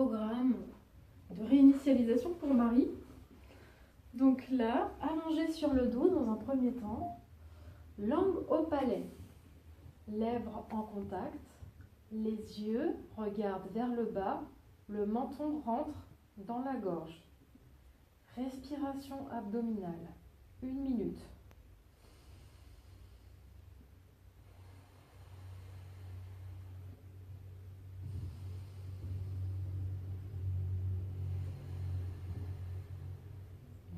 programme de réinitialisation pour Marie. Donc là, allongée sur le dos dans un premier temps, langue au palais, lèvres en contact, les yeux regardent vers le bas, le menton rentre dans la gorge. Respiration abdominale, 1 minute.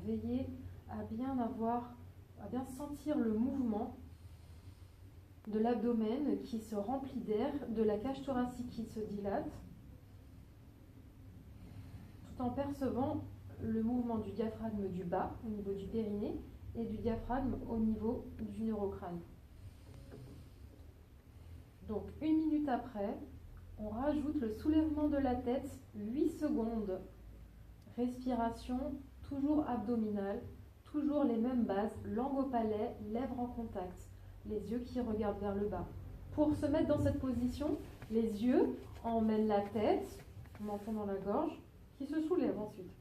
Veillez à bien sentir le mouvement de l'abdomen qui se remplit d'air, de la cage thoracique qui se dilate, tout en percevant le mouvement du diaphragme du bas au niveau du périnée et du diaphragme au niveau du neurocrâne. Donc 1 minute après, on rajoute le soulèvement de la tête, 8 secondes. Respiration toujours abdominale, toujours les mêmes bases, langue au palais, lèvres en contact, les yeux qui regardent vers le bas. Pour se mettre dans cette position, les yeux emmènent la tête, menton dans la gorge, qui se soulève ensuite.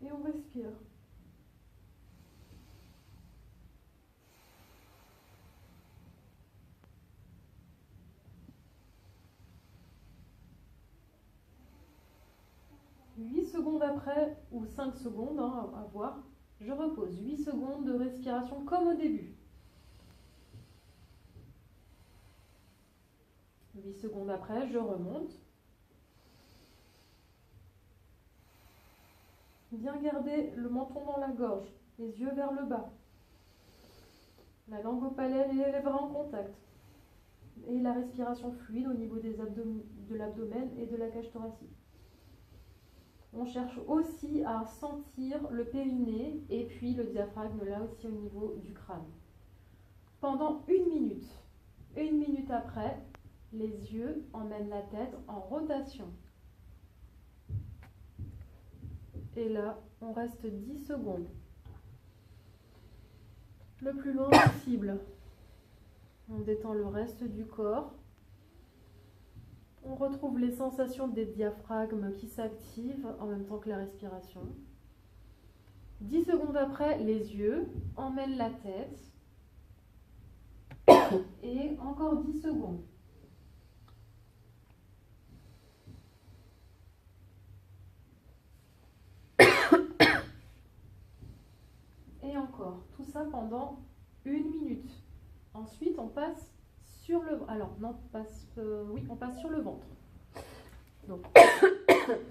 Et on respire. Secondes après, ou 5 secondes, à voir, je repose. 8 secondes de respiration comme au début. 8 secondes après, je remonte. Bien garder le menton dans la gorge, les yeux vers le bas. La langue au palais, les lèvres en contact. Et la respiration fluide au niveau de l'abdomen et de la cage thoracique. On cherche aussi à sentir le périnée et puis le diaphragme là aussi au niveau du crâne. Pendant 1 minute. 1 minute après, les yeux emmènent la tête en rotation. Et là, on reste 10 secondes. Le plus loin possible. On détend le reste du corps. On retrouve les sensations des diaphragmes qui s'activent en même temps que la respiration. 10 secondes après, les yeux emmènent la tête. Et encore 10 secondes. Et encore. Tout ça pendant 1 minute. Ensuite, on passe sur le... on passe sur le ventre. Donc,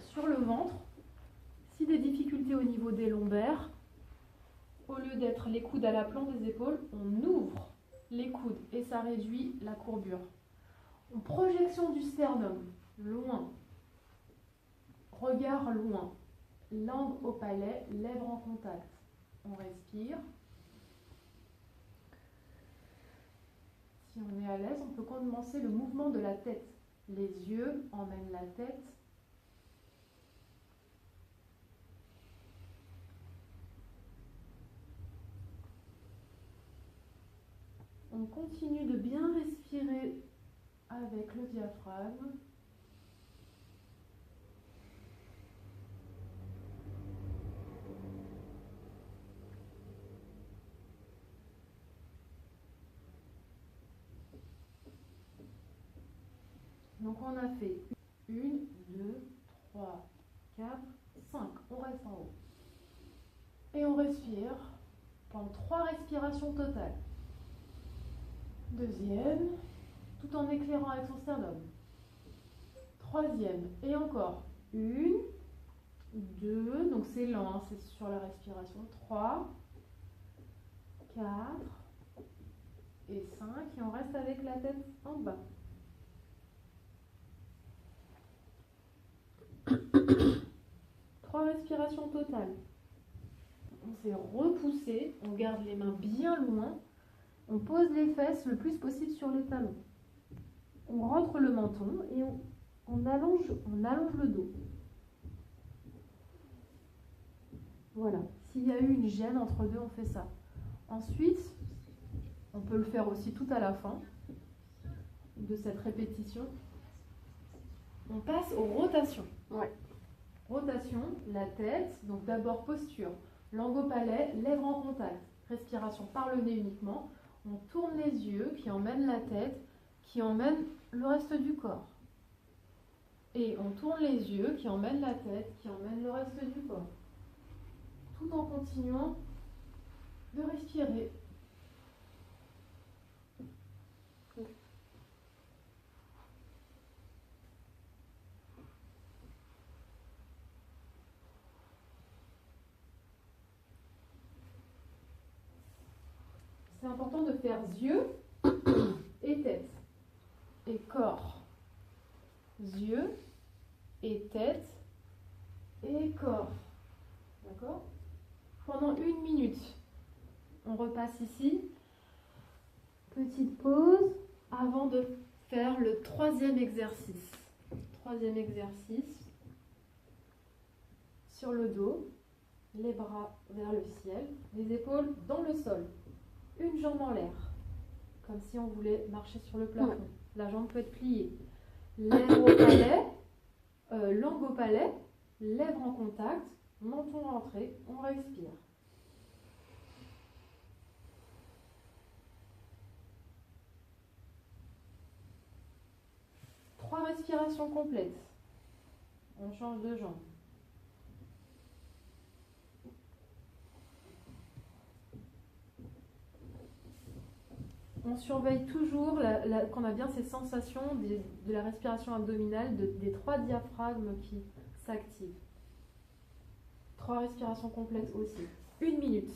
sur le ventre, si des difficultés au niveau des lombaires, au lieu d'être les coudes à l'aplomb des épaules, on ouvre les coudes et ça réduit la courbure. En projection du sternum, loin, regard loin, langue au palais, lèvres en contact. On respire. Si on est à l'aise, on peut commencer le mouvement de la tête. Les yeux emmènent la tête. On continue de bien respirer avec le diaphragme. Donc on a fait 1, 2, 3, 4, 5. On reste en haut. Et on respire pendant 3 respirations totales. Deuxième, tout en éclairant avec son sternum. Troisième, et encore. 1, 2, donc c'est lent, c'est sur la respiration. 3, 4 et 5. Et on reste avec la tête en bas. 3 respirations totales. On s'est repoussé, on garde les mains bien loin, on pose les fesses le plus possible sur les talons. On rentre le menton et on allonge le dos. Voilà, s'il y a eu une gêne entre deux, on fait ça. Ensuite, on peut le faire aussi tout à la fin de cette répétition. On passe aux rotations. Ouais. Rotation, la tête, donc d'abord posture, langue au palais, lèvres en contact, respiration par le nez uniquement. On tourne les yeux qui emmènent la tête, qui emmènent le reste du corps. Et on tourne les yeux qui emmènent la tête, qui emmènent le reste du corps. Tout en continuant de respirer. C'est important de faire yeux et tête et corps. Yeux et tête et corps. D'accord? Pendant 1 minute. On repasse ici. Petite pause avant de faire le 3e exercice. 3e exercice. Sur le dos, les bras vers le ciel, les épaules dans le sol. Une jambe en l'air, comme si on voulait marcher sur le plafond. Ouais. La jambe peut être pliée. Lèvres au palais, langue au palais, lèvres en contact, menton rentré, on respire. Trois respirations complètes. On change de jambe. On surveille toujours qu'on a bien ces sensations de la respiration abdominale, des 3 diaphragmes qui s'activent. 3 respirations complètes aussi. 1 minute.